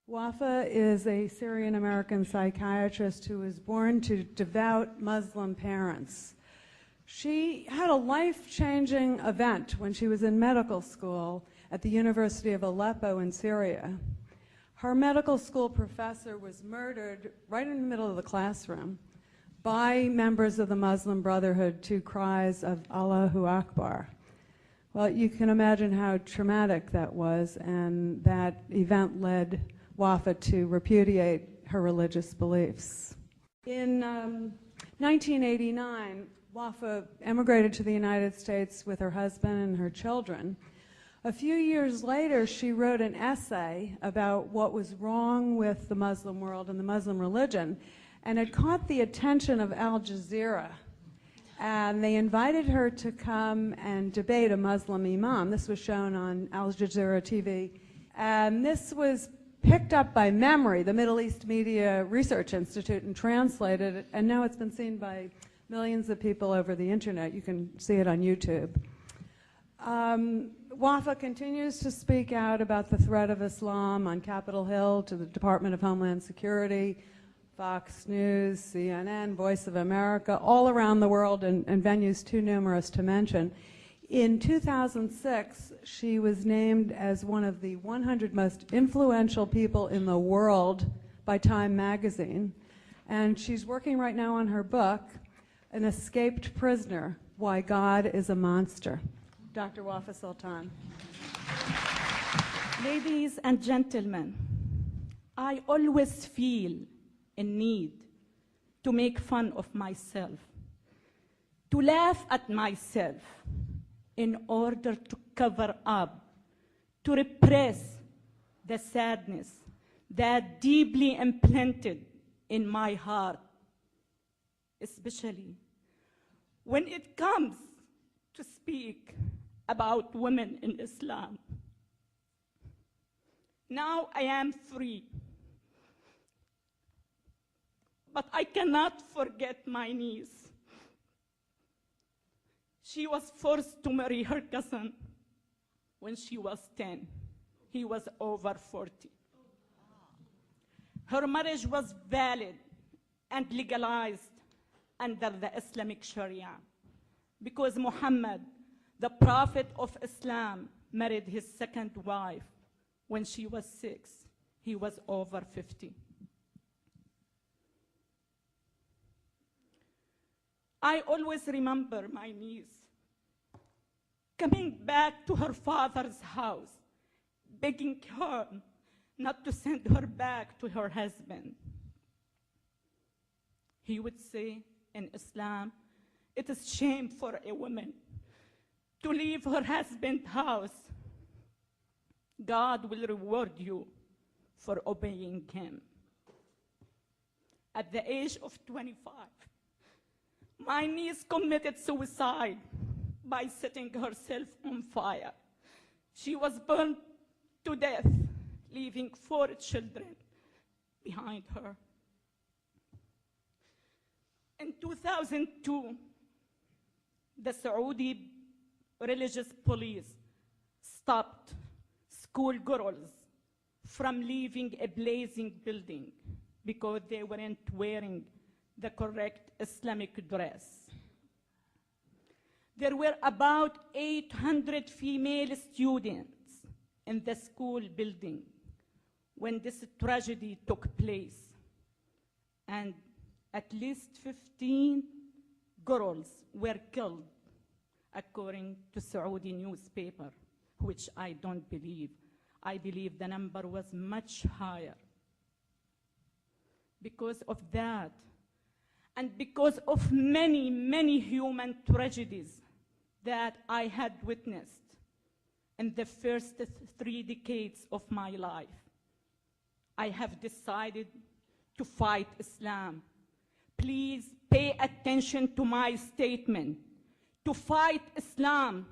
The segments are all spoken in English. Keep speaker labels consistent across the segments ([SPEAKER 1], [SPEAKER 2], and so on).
[SPEAKER 1] Wafa is a Syrian-American psychiatrist who was born to devout Muslim parents. She had a life-changing event when she was in medical school at the University of Aleppo in Syria. Her medical school professor was murdered right in the middle of the classroom by members of the Muslim Brotherhood to cries of Allahu Akbar. Well, you can imagine how traumatic that was, and that event led Wafa to repudiate her religious beliefs. In 1989, Wafa emigrated to the United States with her husband and her children. A few years later, she wrote an essay about what was wrong with the Muslim world and the Muslim religion, and it caught the attention of Al Jazeera. And they invited her to come and debate a Muslim imam. This was shown on Al Jazeera TV. And this was picked up by MEMRI, the Middle East Media Research Institute, and translated, and now it's been seen by millions of people over the internet. You can see it on YouTube. Wafa continues to speak out about the threat of Islam on Capitol Hill to the Department of Homeland Security, Fox News, CNN, Voice of America, all around the world, and venues too numerous to mention. In 2006, she was named as one of the 100 most influential people in the world by Time magazine. And she's working right now on her book, An Escaped Prisoner, Why God is a Monster. Dr. Wafa Sultan.
[SPEAKER 2] Ladies and gentlemen, I always feel a need to make fun of myself, to laugh at myself, in order to cover up, to repress the sadness that deeply implanted in my heart, especially when it comes to speak about women in Islam. Now I am free, but I cannot forget my niece. She was forced to marry her cousin when she was 10. He was over 40. Her marriage was valid and legalized under the Islamic Sharia because Muhammad, the Prophet of Islam, married his second wife when she was 6. He was over 50. I always remember my niece coming back to her father's house, begging her not to send her back to her husband. He would say, in Islam, it is shame for a woman to leave her husband's house. God will reward you for obeying him. At the age of 25, my niece committed suicide by setting herself on fire. She was burned to death, leaving 4 children behind her. In 2002, the Saudi religious police stopped schoolgirls from leaving a blazing building because they weren't wearing the correct Islamic dress. There were about 800 female students in the school building when this tragedy took place, and at least 15 girls were killed, according to Saudi newspaper, which I don't believe. I believe the number was much higher. Because of that, and because of many, many human tragedies that I had witnessed in the first 3 decades of my life, I have decided to fight Islam. Please pay attention to my statement. To fight Islam,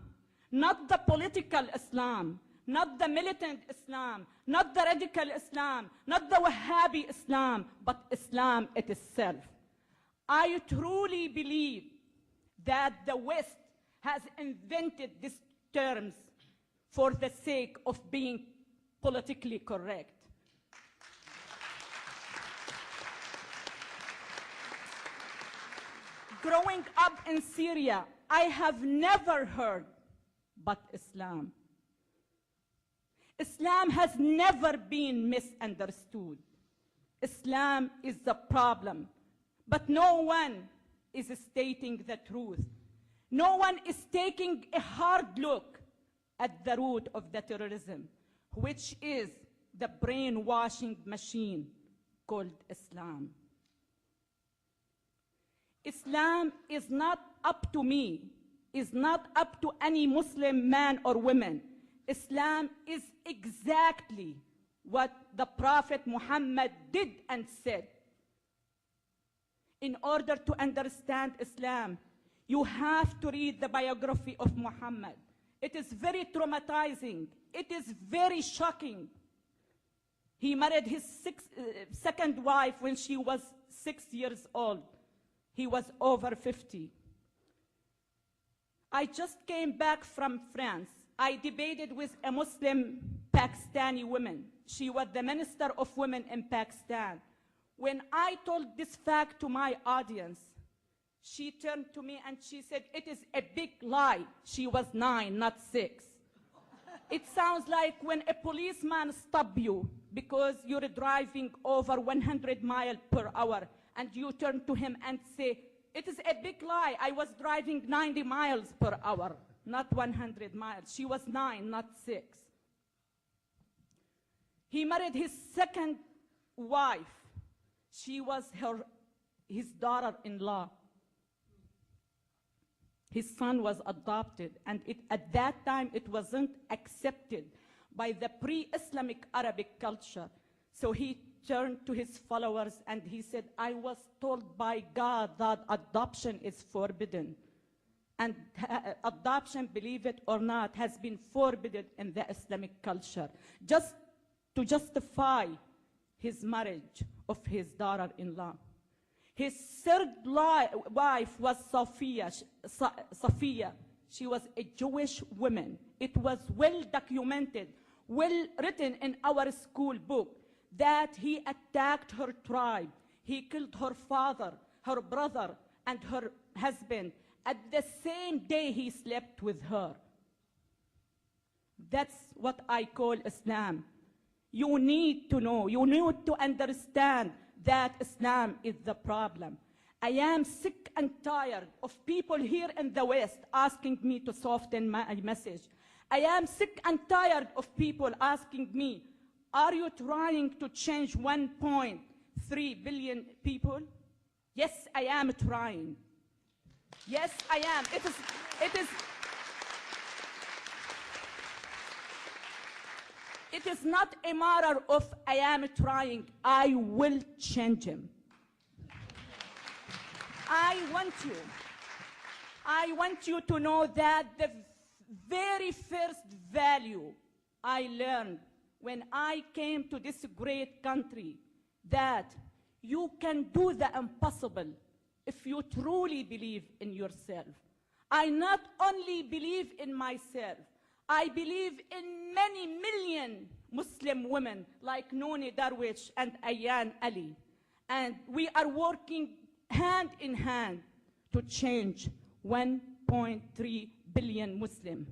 [SPEAKER 2] not the political Islam, not the militant Islam, not the radical Islam, not the Wahhabi Islam, but Islam itself. I truly believe that the West has invented these terms for the sake of being politically correct. growing up in Syria, I have never heard but Islam. Islam has never been misunderstood. Islam is the problem, but no one is stating the truth. No one is taking a hard look at the root of the terrorism, which is the brainwashing machine called Islam. Islam is not up to me, is not up to any Muslim man or woman. Islam is exactly what the Prophet Muhammad did and said. In order to understand Islam, you have to read the biography of Muhammad. It is very traumatizing. It is very shocking. He married his second wife when she was 6 years old. He was over 50. I just came back from France. I debated with a Muslim Pakistani woman. She was the Minister of Women in Pakistan. When I told this fact to my audience, she turned to me and she said, "It is a big lie." She was 9, not 6. It sounds like when a policeman stops you because you're driving over 100 miles per hour and you turn to him and say, "It is a big lie. I was driving 90 miles per hour, not 100 miles. She was 9, not 6. He married his second wife. She was his daughter-in-law. His son was adopted, and at that time it wasn't accepted by the pre-Islamic Arabic culture. So he turned to his followers and he said, "I was told by God that adoption is forbidden. And adoption, believe it or not, has been forbidden in the Islamic culture, just to justify his marriage of his daughter-in-law." His third wife was Safiya. She was a Jewish woman. It was well documented, well written in our school book, that he attacked her tribe. He killed her father, her brother, and her husband at the same day he slept with her. That's what I call Islam. You need to know, you need to understand that Islam is the problem. I am sick and tired of people here in the West asking me to soften my message. I am sick and tired of people asking me, "Are you trying to change 1.3 billion people?" Yes, I am trying. Yes, I am. It is not a matter of "I am trying." I will change him. I want you to know that the very first value I learned when I came to this great country, that you can do the impossible if you truly believe in yourself. I not only believe in myself, I believe in many million Muslim women like Noni Darwish and Ayan Ali. And we are working hand in hand to change 1.3 billion Muslims.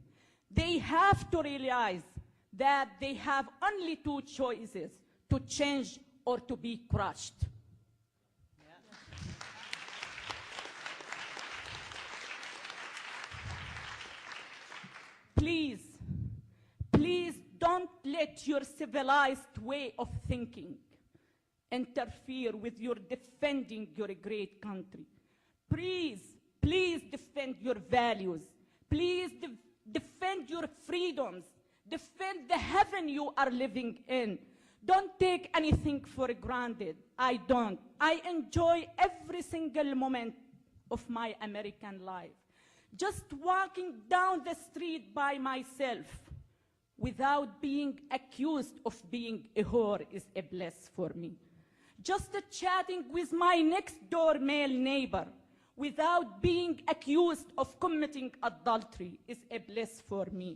[SPEAKER 2] They have to realize that they have only 2 choices: to change or to be crushed. Please, please don't let your civilized way of thinking interfere with your defending your great country. Please, please defend your values. Please defend your freedoms. Defend the heaven you are living in. Don't take anything for granted. I don't. I enjoy every single moment of my American life. Just walking down the street by myself without being accused of being a whore is a bliss for me. Just chatting with my next door male neighbor without being accused of committing adultery is a bliss for me.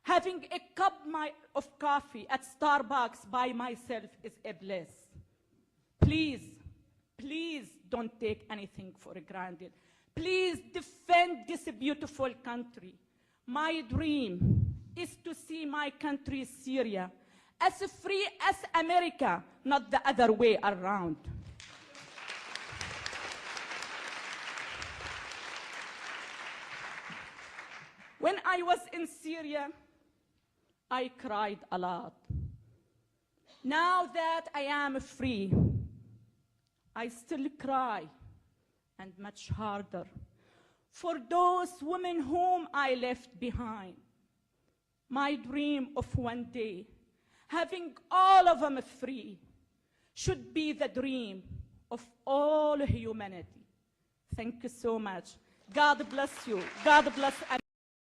[SPEAKER 2] Having a cup of coffee at Starbucks by myself is a bliss. Please, please don't take anything for granted. Please defend this beautiful country. My dream is to see my country, Syria, as free as America, not the other way around. When I was in Syria, I cried a lot. Now that I am free, I still cry, and much harder, for those women whom I left behind. My dream of one day, having all of them free, should be the dream of all humanity. Thank you so much. God bless you. God bless